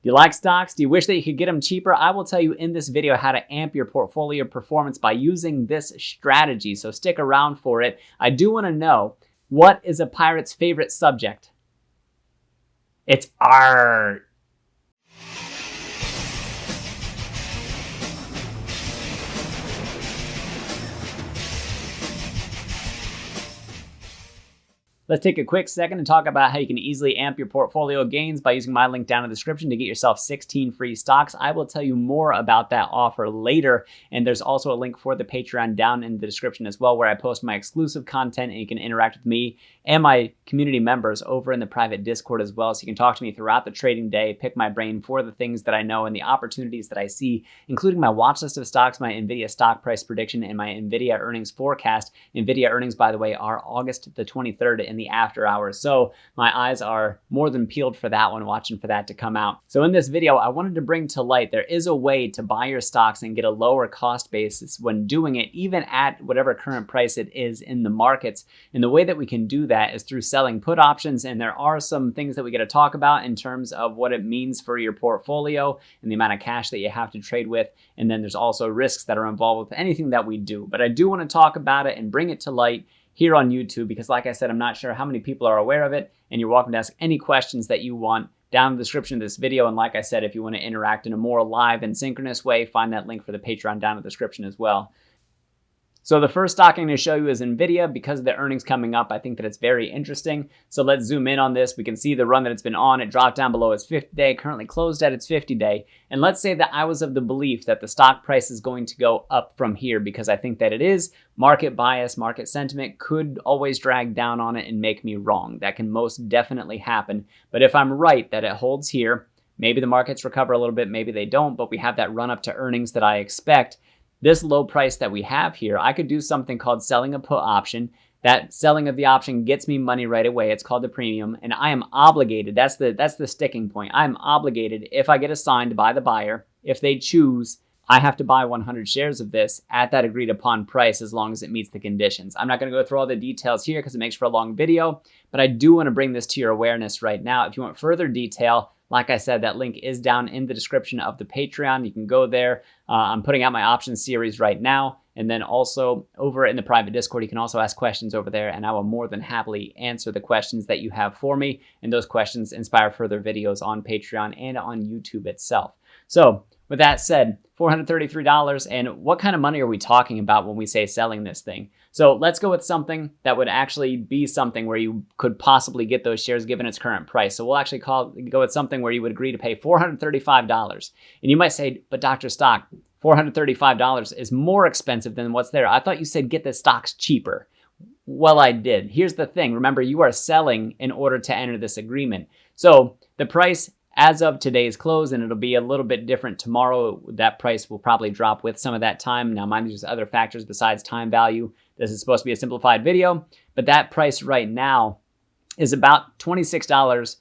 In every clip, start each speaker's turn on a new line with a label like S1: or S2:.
S1: You like stocks? Do you wish that you could get them cheaper? I will tell you in this video how to amp your portfolio performance by using this strategy, so stick around for it. I do want to know, what is a pirate's favorite subject? It's art. Let's take a quick second and talk about how you can easily amp your portfolio gains by using my link down in the description to get yourself 16 free stocks. I will tell you more about that offer later, and there's also a link for the Patreon down in the description as well, where I post my exclusive content and you can interact with me and my community members over in the private Discord as well, so you can talk to me throughout the trading day, pick my brain for the things that I know and the opportunities that I see, including my watch list of stocks, my Nvidia stock price prediction, and my Nvidia earnings forecast. Nvidia earnings, by the way, are August the 23rd in the after hours, so my eyes are more than peeled for that one, watching for that to come out. So in this video, I wanted to bring to light there is a way to buy your stocks and get a lower cost basis when doing it, even at whatever current price it is in the markets. And the way that we can do that is through selling put options, and there are some things that we got to talk about in terms of what it means for your portfolio and the amount of cash that you have to trade with. And then there's also risks that are involved with anything that we do. But I do want to talk about it and bring it to light here on YouTube, because like I said, I'm not sure how many people are aware of it, and you're welcome to ask any questions that you want down in the description of this video. And like I said, if you want to interact in a more live and synchronous way, find that link for the Patreon down in the description as well. So the first stock I'm going to show you is Nvidia. Because of the earnings coming up, I think that it's very interesting. So let's zoom in on this. We can see the run that it's been on. It dropped down below its 50-day, currently closed at its 50-day. And let's say that I was of the belief that the stock price is going to go up from here, because I think that it is. Market bias, market sentiment could always drag down on it and make me wrong. That can most definitely happen. But if I'm right that it holds here, maybe the markets recover a little bit, maybe they don't, but we have that run up to earnings that I expect. This low price that we have here, I could do something called selling a put option. That selling of the option gets me money right away. It's called the premium, and I am obligated. That's the sticking point. I'm obligated, if I get assigned by the buyer, if they choose, I have to buy 100 shares of this at that agreed upon price, as long as it meets the conditions. I'm not going to go through all the details here because it makes for a long video, but I do want to bring this to your awareness right now. If you want further detail, like I said, that link is down in the description of the Patreon. You can go there. I'm putting out my options series right now. And then also over in the private Discord, you can also ask questions over there, and I will more than happily answer the questions that you have for me. And those questions inspire further videos on Patreon and on YouTube itself. So with that said, $433. And what kind of money are we talking about when we say selling this thing? So let's go with something that would actually be something where you could possibly get those shares given its current price. So we'll actually go with something where you would agree to pay $435. And you might say, but Dr. Stock, $435 is more expensive than what's there. I thought you said get the stocks cheaper. Well, I did. Here's the thing. Remember, you are selling in order to enter this agreement. So the price as of today's close, and it'll be a little bit different tomorrow. That price will probably drop with some of that time. Now, mind you, there's other factors besides time value. This is supposed to be a simplified video, but that price right now is about $26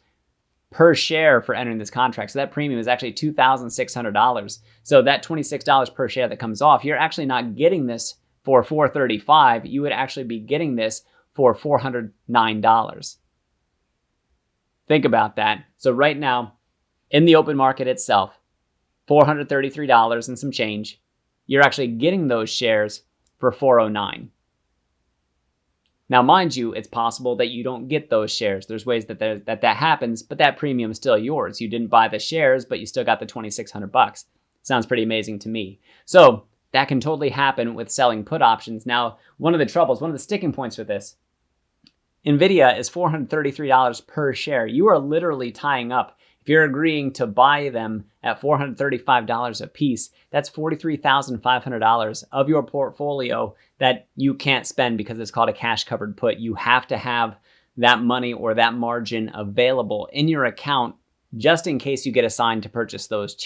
S1: per share for entering this contract. So that premium is actually $2,600. So that $26 per share that comes off, you're actually not getting this for $435. You would actually be getting this for $409. Think about that. So right now, in the open market itself, $433 and some change, you're actually getting those shares for $409. Now, mind you, it's possible that you don't get those shares. There's ways that happens, but that premium is still yours. You didn't buy the shares, but you still got the $2,600. Sounds pretty amazing to me. So that can totally happen with selling put options. Now, one of the sticking points with this, Nvidia is $433 per share. You are literally tying up. If you're agreeing to buy them at $435 a piece, that's $43,500 of your portfolio that you can't spend because it's called a cash covered put. You have to have that money or that margin available in your account just in case you get assigned to purchase those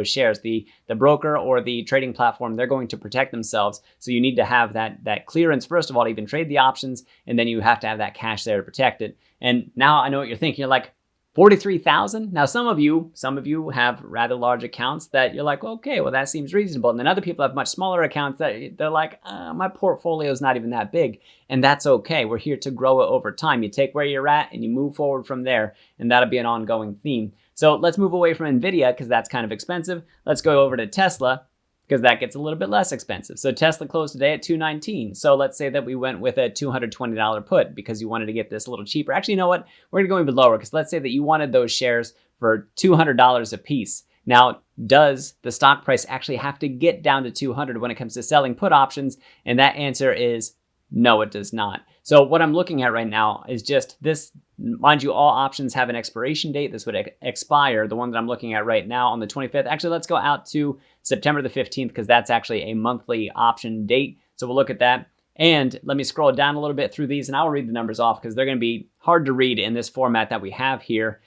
S1: shares. The broker or the trading platform, they're going to protect themselves. So you need to have that clearance, first of all, to even trade the options, and then you have to have that cash there to protect it. And now I know what you're thinking. You're like, 43,000? Now, some of you have rather large accounts that you're like, okay, well, that seems reasonable. And then other people have much smaller accounts that they're like, my portfolio is not even that big. And that's okay. We're here to grow it over time. You take where you're at and you move forward from there. And that'll be an ongoing theme. So let's move away from Nvidia because that's kind of expensive. Let's go over to Tesla because that gets a little bit less expensive. So Tesla closed today at $219. So let's say that we went with a $220 put because you wanted to get this a little cheaper. Actually, you know what? We're going to go even lower because let's say that you wanted those shares for $200 a piece. Now, does the stock price actually have to get down to 200 when it comes to selling put options? And that answer is no, it does not. So what I'm looking at right now is just this. Mind you, all options have an expiration date. This would expire. The one that I'm looking at right now on the 25th. Actually, let's go out to September the 15th because that's actually a monthly option date. So we'll look at that. And let me scroll down a little bit through these and I'll read the numbers off because they're going to be hard to read in this format that we have here.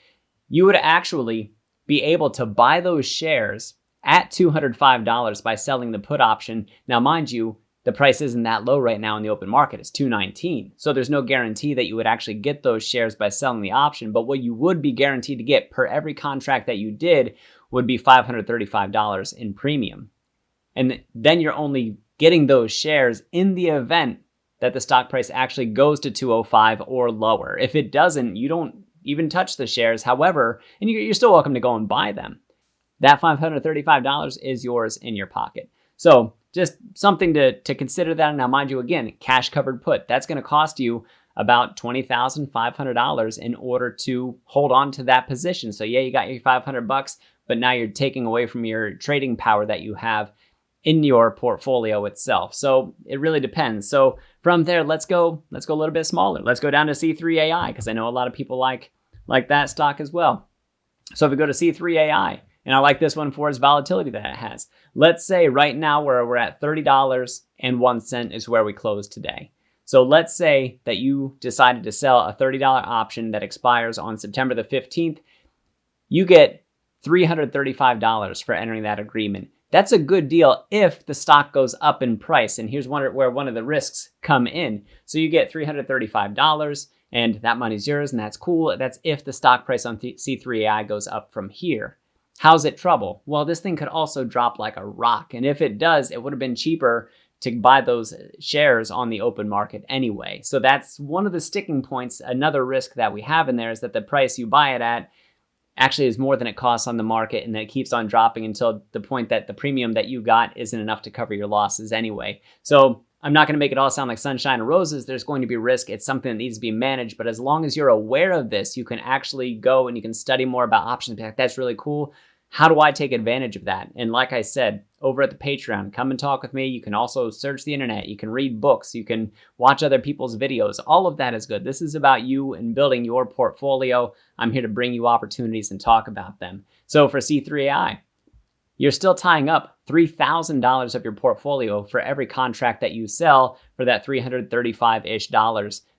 S1: You would actually be able to buy those shares at $205 by selling the put option. Now, mind you, the price isn't that low right now in the open market. It's $219. So there's no guarantee that you would actually get those shares by selling the option. But what you would be guaranteed to get per every contract that you did would be $535 in premium. And then you're only getting those shares in the event that the stock price actually goes to 205 or lower. If it doesn't, you don't even touch the shares. However, and you're still welcome to go and buy them. That $535 is yours in your pocket. So just something to consider that. Now, mind you, again, cash covered put. That's going to cost you about $20,500 in order to hold on to that position. So yeah, you got your $500, but now you're taking away from your trading power that you have in your portfolio itself. So it really depends. So from there, let's go a little bit smaller. Let's go down to C3.ai because I know a lot of people like that stock as well. So if we go to C3.ai, and I like this one for its volatility that it has. Let's say right now we're at $30.01 is where we closed today. So let's say that you decided to sell a $30 option that expires on September the 15th. You get $335 for entering that agreement. That's a good deal if the stock goes up in price. And here's where one of the risks come in. So you get $335 and that money's yours and that's cool. That's if the stock price on C3.ai goes up from here. How's it trouble? Well, this thing could also drop like a rock. And if it does, it would have been cheaper to buy those shares on the open market anyway. So that's one of the sticking points. Another risk that we have in there is that the price you buy it at actually is more than it costs on the market and that it keeps on dropping until the point that the premium that you got isn't enough to cover your losses anyway. So I'm not going to make it all sound like sunshine and roses. There's going to be risk. It's something that needs to be managed. But as long as you're aware of this, you can actually go and you can study more about options. That's really cool. How do I take advantage of that? And like I said, over at the Patreon, come and talk with me. You can also search the internet. You can read books. You can watch other people's videos. All of that is good. This is about you and building your portfolio. I'm here to bring you opportunities and talk about them. So for C3.ai, you're still tying up $3,000 of your portfolio for every contract that you sell for that $335-ish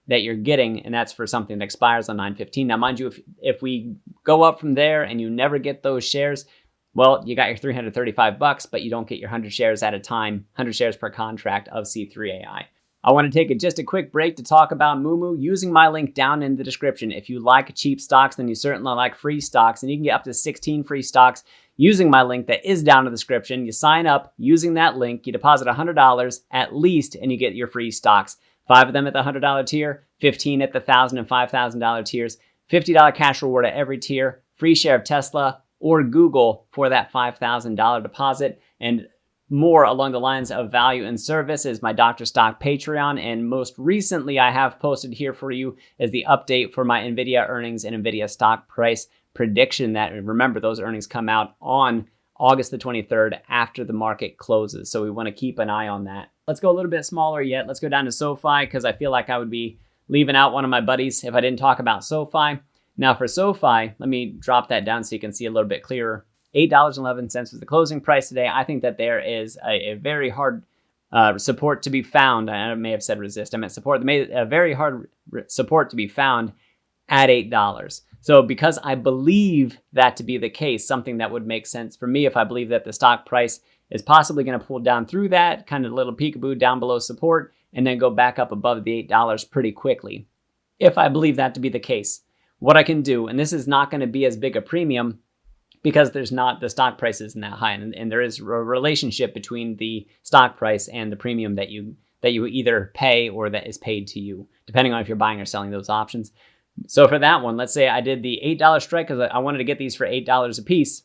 S1: that you're getting, and that's for something that expires on 9/15. Now, mind you, if we go up from there and you never get those shares, well, you got your $335, but you don't get your 100 shares at a time, 100 shares per contract of C3.ai. I want to take just a quick break to talk about Moomoo using my link down in the description. If you like cheap stocks, then you certainly like free stocks, and you can get up to 16 free stocks using my link that is down in the description. You sign up using that link, you deposit $100 at least, and you get your free stocks. 5 of them at the $100 tier, 15 at the $1,000 and $5,000 tiers, $50 cash reward at every tier, free share of Tesla or Google for that $5,000 deposit, and more along the lines of value and service is my Dr. Stock Patreon. And most recently, I have posted here for you is the update for my Nvidia earnings and Nvidia stock price prediction. That, remember, those earnings come out on August the 23rd after the market closes. So we want to keep an eye on that. Let's go a little bit smaller yet. Let's go down to Sofi because I feel like I would be leaving out one of my buddies if I didn't talk about Sofi. Now for Sofi, let me drop that down so you can see a little bit clearer. $8.11 was the closing price today. I think that there is a very hard support to be found. I may have said resist. I meant support. A very hard support to be found at $8. So because I believe that to be the case, something that would make sense for me if I believe that the stock price is possibly going to pull down through that kind of little peekaboo down below support and then go back up above the $8 pretty quickly. If I believe that to be the case, what I can do, and this is not going to be as big a premium because the stock price isn't that high, and there is a relationship between the stock price and the premium that you either pay or that is paid to you, depending on if you're buying or selling those options. So for that one, let's say I did the $8 strike because I wanted to get these for $8 a piece.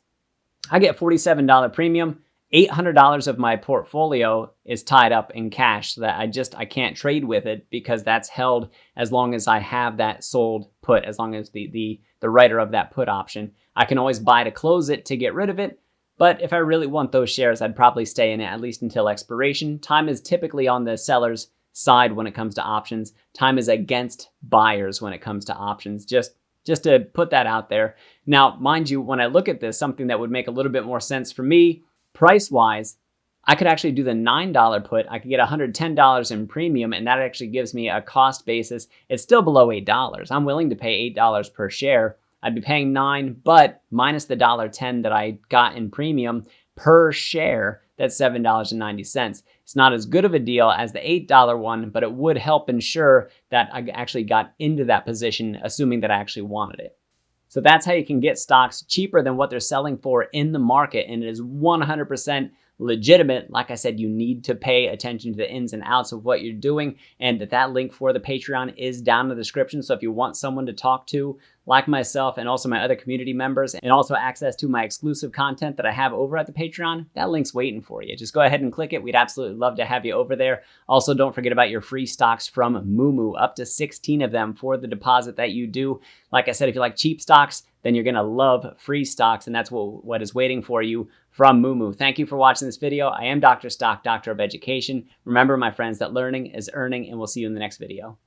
S1: I get $47 premium. $800 of my portfolio is tied up in cash so that I can't trade with it because that's held as long as I have that sold put, as long as the writer of that put option. I can always buy to close it to get rid of it. But if I really want those shares, I'd probably stay in it at least until expiration. Time is typically on the seller's side when it comes to options. Time is against buyers when it comes to options. Just to put that out there. Now, mind you, when I look at this, something that would make a little bit more sense for me, price-wise, I could actually do the $9 put. I could get $110 in premium, and that actually gives me a cost basis. It's still below $8. I'm willing to pay $8 per share. I'd be paying $9, but minus the $1.10 that I got in premium per share, that's $7.90. It's not as good of a deal as the $8 one, but it would help ensure that I actually got into that position, assuming that I actually wanted it. So that's how you can get stocks cheaper than what they're selling for in the market, and it is 100% legitimate. Like I said, you need to pay attention to the ins and outs of what you're doing, and that link for the Patreon is down in the description. So if you want someone to talk to, like myself and also my other community members, and also access to my exclusive content that I have over at the Patreon, that link's waiting for you. Just go ahead and click it. We'd absolutely love to have you over there. Also, don't forget about your free stocks from Moomoo, up to 16 of them for the deposit that you do. Like I said, if you like cheap stocks, then you're gonna love free stocks, and that's what is waiting for you from Moomoo. Thank you for watching this video. I am Dr. Stock, Doctor of Education. Remember, my friends, that learning is earning, and we'll see you in the next video.